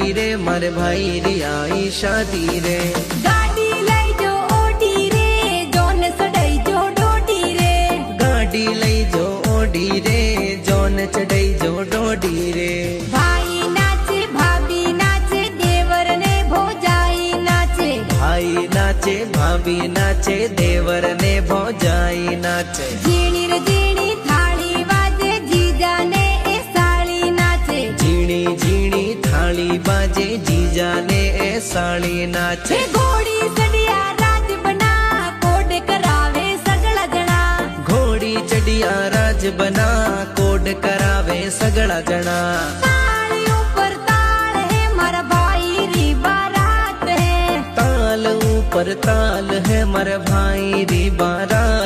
शादी रे मारे भाई री आई शादी रे। गाड़ी लई जो ओडी रे जोन चढ़ाई जो डोडी रे। गाड़ी लई जो ओडी रे जोन चढ़ाई जो डोडी रे। भाई नाचे भाभी नाचे देवर ने भौजाई नाचे। भाई नाचे भाभी नाचे देवर ने भौजाई नाचे। झीणी रे झीणी थाली बाजे जीजा ने ए साली नाचे। झीणी झीणी थाली बाजे जीजा ने ए साली नाचे। घोड़ी चढ़िया राज बना कोड करावे सगला जना। घोड़ी चढ़िया राज बना कोड करावे सगला जना। ताल ऊपर ताल है मारा भाई री बारात है। ताल ऊपर ताल है मारा भाई री बारात।